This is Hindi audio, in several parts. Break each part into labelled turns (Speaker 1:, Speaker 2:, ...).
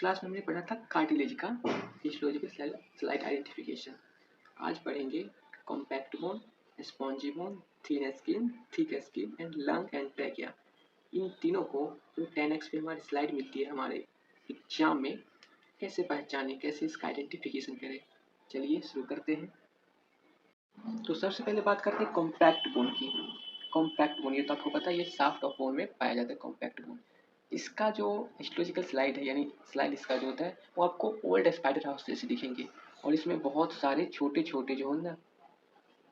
Speaker 1: क्लास में हमने पढ़ा था कार्टिलेज का हिस्टोलॉजिकल स्लाइड आइडेंटिफिकेशन। आज पढ़ेंगे compact bone, spongy bone, thin skin, thick skin and lung and trachea. इन तीनों को जो 10x पे हमारी स्लाइड मिलती है हमारे एग्जाम में, कैसे पहचाने, कैसे इसका आइडेंटिफिकेशन करें। चलिए शुरू करते हैं। तो सबसे पहले बात करते हैं कॉम्पैक्ट बोन की। कॉम्पैक्ट बोन, ये तो आपको पता है, ये सॉफ्ट ऑफ बोन में पाया जाता है कॉम्पैक्ट बोन। इसका जो हिस्टोलॉजिकल स्लाइड है, यानी स्लाइड इसका जो होता है वो आपको ओल्ड स्पाइडर हाउस जैसे दिखेंगे, और इसमें बहुत सारे छोटे छोटे जो है ना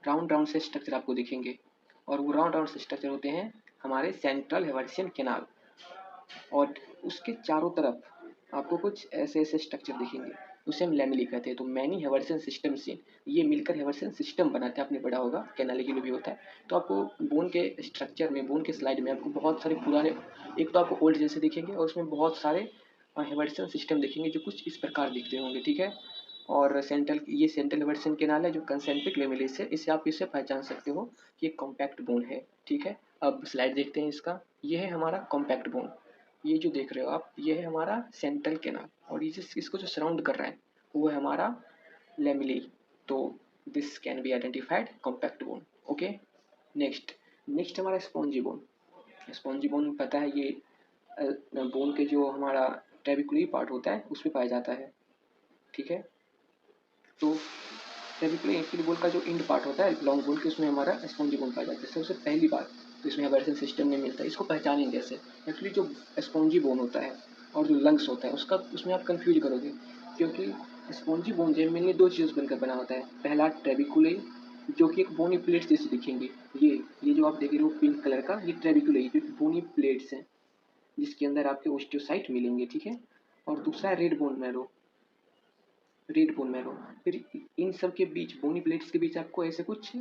Speaker 1: राउंड राउंड से स्ट्रक्चर आपको दिखेंगे, और वो राउंड राउंड से स्ट्रक्चर होते हैं हमारे सेंट्रल हेवर्सियन कैनाल, और उसके चारों तरफ आपको कुछ ऐसे ऐसे स्ट्रक्चर दिखेंगे, उसे हम लैमेली कहते हैं। तो मैनी हेवर्सियन सिस्टम से ये मिलकर हेवर्सियन सिस्टम बनाते हैं, आपने पढ़ा होगा कैनाले के लिए भी होता है। तो आपको बोन के स्ट्रक्चर में, बोन के स्लाइड में आपको बहुत सारे पुराने, एक तो आपको ओल्ड जैसे दिखेंगे और उसमें बहुत सारे हेवर्सियन सिस्टम दिखेंगे जो कुछ इस प्रकार दिखते होंगे, ठीक है। और ये सेंट्रल हेवर्सियन कैनाल है जो कंसेंट्रिक लेमिलेस है, इससे आप इसे पहचान सकते हो कि एक कॉम्पैक्ट बोन है, ठीक है। अब स्लाइड देखते हैं इसका। ये है हमारा कॉम्पैक्ट बोन, ये जो देख रहे हो आप, ये है हमारा सेंट्रल कैनाल, और ये इसको जो सराउंड कर रहा है वो है हमारा लेमिली। तो this can be identified compact bone, okay. Next हमारा स्पॉन्जी बोन। स्पॉन्जी बोन पता है, ये बोन के जो हमारा ट्रेबिकुलरी पार्ट होता है उसमें पाया जाता है, ठीक है। तो ट्रेबिकुलरी बोन का जो इंड पार्ट होता है लॉन्ग बोन के, उसमें हमारा स्पॉन्जी बोन पाया जाता है। सबसे पहली बात तो इसमें हेवर्सियन सिस्टम नहीं मिलता, इसको पहचानेंगे कैसे। एक्चुअली जो स्पॉन्जी बोन होता है और जो लंग्स होता है उसमें आप कंफ्यूज करोगे, क्योंकि स्पॉन्जी बोन जनरली दो चीज़ बनकर बना होता है। पहला ट्रेबिकुलरी, जो कि एक बोनी प्लेट्स जैसे दिखेंगे, ये जो आप देख रहे हो पिंक कलर का, ये ट्रेबिकुलरी जो कि बोनी प्लेट्स हैं जिसके अंदर आपके ओस्टियोसाइट मिलेंगे, ठीक है। और दूसरा रेड बोन मैरो। फिर इन सब के बीच, बोनी प्लेट्स के बीच आपको ऐसे कुछ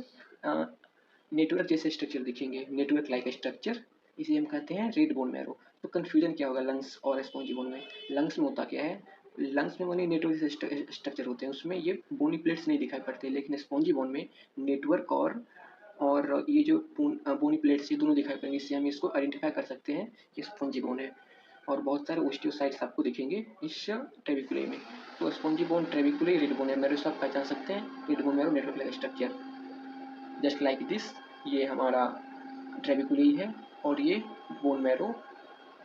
Speaker 1: नेटवर्क जैसे स्ट्रक्चर दिखेंगे, नेटवर्क लाइक स्ट्रक्चर, इसे हम कहते हैं रेड बोन मैरो। तो कन्फ्यूजन क्या होगा लंग्स और स्पॉन्जी बोन में। लंग्स में होता क्या है, लंग्स में बोनी नेटवर्क जैसे स्ट्रक्चर होते हैं, उसमें ये बोनी प्लेट्स नहीं दिखाई पड़ते, लेकिन स्पॉन्जी बोन में नेटवर्क और ये जो बोनी प्लेट्स, ये दोनों दिखाई पड़ेंगे, इससे हम इसको आइडेंटिफाई कर सकते हैं कि स्पॉन्जी बोन है। और बहुत सारे ओस्टियोसाइट्स आपको दिखेंगे इस ट्रेबिकुलरी में। तो spongy bone, trabeculae, red bone marrow से आप पहचान सकते हैं। Red bone marrow network like structure just like this, ये हमारा ट्रेबिकुलरी है और ये bone marrow,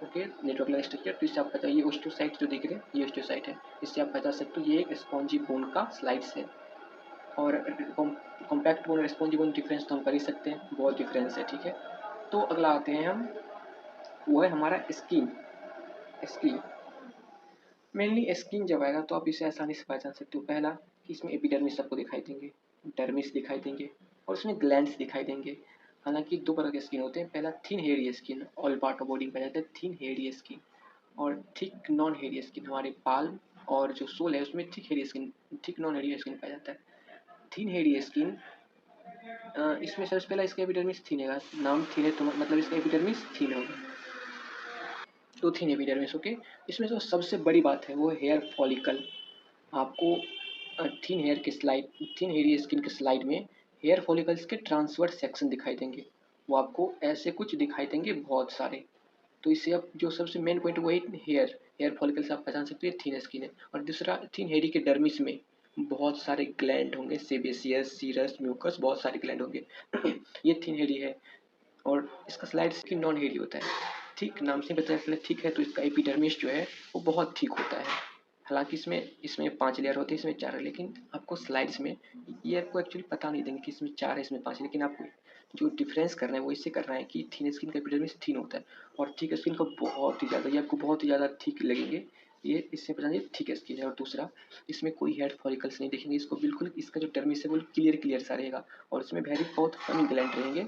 Speaker 1: okay, network like structure. तो इससे आप पता, ये ओस्टियोसाइट जो दिख रहे हैं ये ओस्टियोसाइट है, इससे आप पता सकते हो ये एक स्पॉन्जी बोन का स्लाइड्स है। और कॉम्पैक्ट बोन और स्पॉन्जी बोन डिफरेंस तो हम कर ही सकते हैं, बहुत डिफरेंस है, ठीक है। तो अगला आते हैं हम, वो है हमारा स्किन। मेनली स्किन जब आएगा तो आप इसे आसानी से पहचान सकते हो। पहला कि इसमें एपिडर्मिस आपको दिखाई देंगे, डर्मिस दिखाई देंगे, और इसमें ग्लैंड्स दिखाई देंगे। हालांकि दो तरह के स्किन होते हैं, पहला thin hairy skin, all part of body में पाया जाता है थिन हेयरी स्किन, और थिक नॉन हेयरी स्किन, हमारे पाल्म और जो सोल है उसमें thick hairy skin, thick non hairy skin पाया जाता है। थिन हेयरी स्किन, इसमें सबसे पहला इसका एपिडर्मिस थिन है, नाम थिन है तो मतलब इसका एपिडर्मिस थिन होगा, तो थिन एपिडर्मिस, ओके। इसमें जो सबसे बड़ी बात है वो हेयर फॉलिकल। आपको थिन हेयर स्किन के स्लाइड में हेयर फॉलिकल्स के ट्रांसवर्स सेक्शन दिखाई देंगे, वो आपको ऐसे कुछ दिखाई देंगे बहुत सारे। तो इससे आप जो सबसे मेन पॉइंट वही हेयर फॉलिकल्स आप पहचान सकते हैं थिन स्किन है। और दूसरा, थिन हेयरी के डर्मिस में बहुत सारे ग्लैंड होंगे, सेबेसियस, सीरस, म्यूकस, बहुत सारे ग्लैंड होंगे ये थिन हेयरी है। और इसका स्लाइड स्किन नॉन हेयरी होता है। ठीक नाम से पता चला ठीक है, तो इसका एपिडर्मिस जो है वो बहुत ठीक होता है। हालांकि इसमें 5 लेयर होते हैं, इसमें 4 है, लेकिन आपको स्लाइड्स में ये आपको एक्चुअली पता नहीं देंगे कि इसमें 4 है इसमें 5 है, लेकिन आपको जो डिफरेंस करना है वो इससे करना है कि थिन स्किन का एपिडर्मिस थिन होता है और थिक स्किन का बहुत ही ज़्यादा, ये आपको बहुत ही ज़्यादा थिक लगेंगे, ये इससे पता नहीं थिक स्किन है। और दूसरा, इसमें कोई हेयर फॉलिकल्स नहीं दिखेंगे, इसको बिल्कुल, इसका जो डर्मिस है वो क्लियर सा रहेगा, और इसमें बहुत कम ग्लैंड रहेंगे,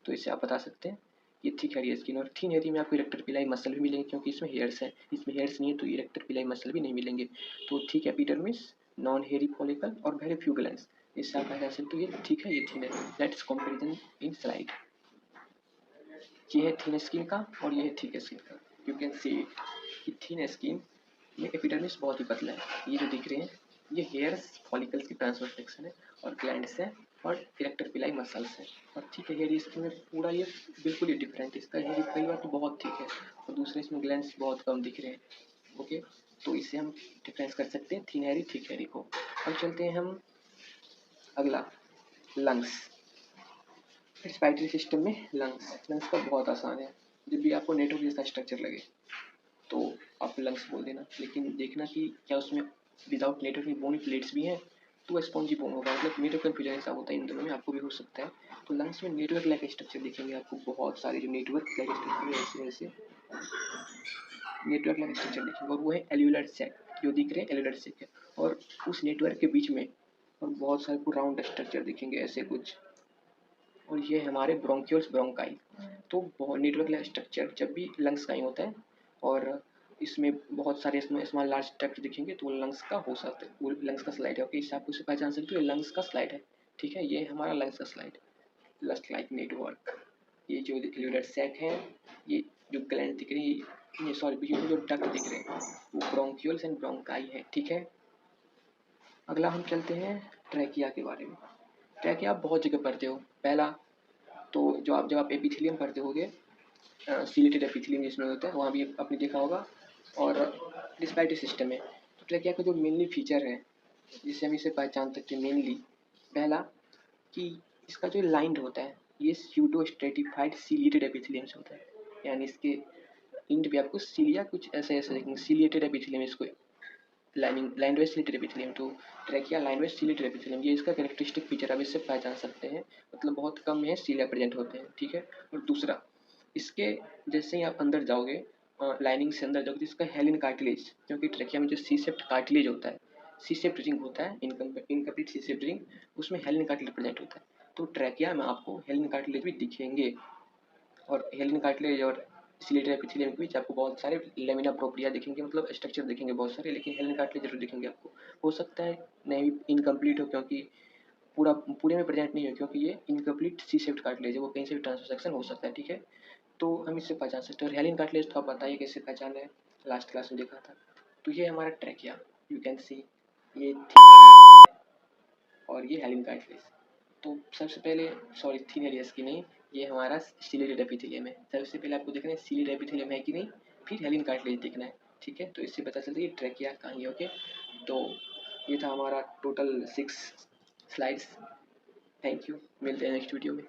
Speaker 1: तो इससे आप बता सकते हैं ये थिक हेयरी स्किन। और थिन हेयरी में आपको इरेक्टर पिलाई मसल भी मिलेंगे, क्योंकि इसमें हेयर्स है, इसमें हेयर्स नहीं है तो इरेक्टर पिलाई मसल भी नहीं मिलेंगे। तो thick epidermis, non hairy follicle और वेरी फ्यू ग्लैंड्स, इससे आप कह सकते हो ये ठीक है, ये थिन है। Let's comparison in slide. ये है थिन स्किन का और ये है थिक स्किन का। यू कैन सी कि थिन स्किन में एपिडर्मिस बहुत ही पतला है, ये जो दिख रहे हैं ये हेयर्स फॉलिकल्स की ट्रांसवर्स सेक्शन है और ग्लैंड्स है और इरेक्टर पिलाई मसल्स है। और ठीक है, हेयर स्किन में पूरा ये बिल्कुल ही डिफरेंट है, इसका हेयर पहली बार तो बहुत ठीक है, और दूसरे इसमें ग्लैंड्स बहुत कम दिख रहे हैं, ओके, तो इससे हम डिफरेंस कर सकते हैं थिन हैरी थिक हैरी को। अब चलते हैं हम अगला, लंग्स। रेस्पिरेटरी सिस्टम में लंग्स का बहुत आसान है। जब भी आपको नेटवर्क जैसा स्ट्रक्चर लगे तो आप लंग्स बोल देना, लेकिन देखना कि क्या उसमें विदाउट नेटवर्क में बोनी प्लेट्स भी हैं, तो स्पॉन्जी बोन होगा, मतलब नेटवर्क कन्फ्यूजन ऐसा होता है इन दोनों में, आपको भी हो सकता है। तो लंग्स में नेटवर्क लाइक स्ट्रक्चर देखेंगे आपको, बहुत सारे जो नेटवर्क लाइक स्ट्रक्चर ऐसे नेटवर्क लाइक स्ट्रक्चर देखेंगे, और वो है एल्यूलर सैक, जो दिख रहे हैं एल्यूलर सैक है, और उस नेटवर्क के बीच में और बहुत सारे राउंड स्ट्रक्चर दिखेंगे ऐसे कुछ, और ये हमारे ब्रोंक्यूल्स ब्रोंकाई। तो नेटवर्क लाइक स्ट्रक्चर जब भी लंग्स का ही होता है, और इसमें बहुत सारे इसमें स्मॉल लार्ज स्ट्रक्चर दिखेंगे, तो वो लंग्स का हो सकता है, वो लंग्स का स्लाइड है। ओके, इससे आप उसे पहचान सकते हो, ये लंग्स का स्लाइड है। ठीक है, ये हमारा लंग्स का स्लाइड, लस्ट लाइक नेटवर्क। ये जो एल्यूलर सैक है, ये जो ग्लैंड दिख रही है, ये सॉरी बीच में जो डक्ट दिख रहे हैं, वो ब्रोंक्यूल्स एंड ब्रोंकाई है। ठीक है, अगला हम चलते हैं ट्रैकिया के बारे में। ट्रैकिया आप बहुत जगह पढ़ते हो। पहला तो जब आप एपिथेलियम पढ़ते होगे, सिलेटेड एपिथेलियम जिसमें होता है, वहाँ भी आपने देखा होगा, और रिस्पायरेटरी सिस्टम में। तो ट्रैकिया का जो मेनली फीचर है जिससे हम इसे पहचान सकते हैं, मेनली पहला कि इसका जो लाइंड होता है, ये स्यूडो स्ट्रेटिफाइड सिलिएटेड एपिथेलियम से होता है, यानी इसके इंड भी आपको सिलिया कुछ ऐसे ऐसे देखेंगे, सिलिएटेड एपिथेलियम, इसको लाइन वाइज सिलेटेड एपिथेलियम। तो trachea line wise chelated epithelium, ये इसका कैरेक्टरिस्टिक फीचर, आप इससे पहचान सकते हैं, मतलब बहुत कम है सिलिया प्रेजेंट होते हैं। ठीक है, और दूसरा, इसके जैसे ही आप अंदर जाओगे, लाइनिंग से अंदर जाओगे, तो इसका हेलिन कार्टिलेज, क्योंकि ट्रैकिया में जो सी सेप्ट कार्टिलेज होता है, सी सेप्ट रिंग होता है, इनकम्प्लीट सी सेप्ट रिंग, उसमें हेलिन कार्टिलेज प्रेजेंट होता है। तो ट्रैकिया में आपको हेलिन कार्टिलेज भी दिखेंगे, और हेलिन कार्टिलेज और सिलेटेड एपिथेलियम के बीच आपको बहुत सारे लेमिना प्रोप्रिया दिखेंगे, मतलब स्ट्रक्चर दिखेंगे बहुत सारे, लेकिन हेलिन कार्टिलेज जरूर दिखेंगे आपको। हो सकता है नहीं इनकम्प्लीट हो, क्योंकि पूरे में प्रेजेंट नहीं हो, क्योंकि ये इनकम्प्लीट सी शेप्ड कार्टिलेज है, वो कहीं से भी ट्रांससेक्शन हो सकता है। ठीक है, तो हम इससे पहचान सकते हैं। और हेलिन कार्टिलेज तो आप बताइए कैसे पहचान है, लास्ट क्लास में देखा था। तो ये हमारा ट्रैकिया, यू कैन सी, ये थी और ये हेलिन कार्टिलेज। तो सबसे पहले, सॉरी थीन एरियाज की नहीं, ये हमारा सिलेटेड एपिथेलियम है। सबसे पहले आपको देखना है सिलेटेड एपिथेलियम है कि नहीं, फिर हेलिन कार्टिलेज देखना है। ठीक है, तो इससे पता चलता है कि ट्रैकिया कहाँ है। ओके, तो ये था हमारा टोटल 6 स्लाइड्स। थैंक यू, मिलते हैं नेक्स्ट वीडियो में।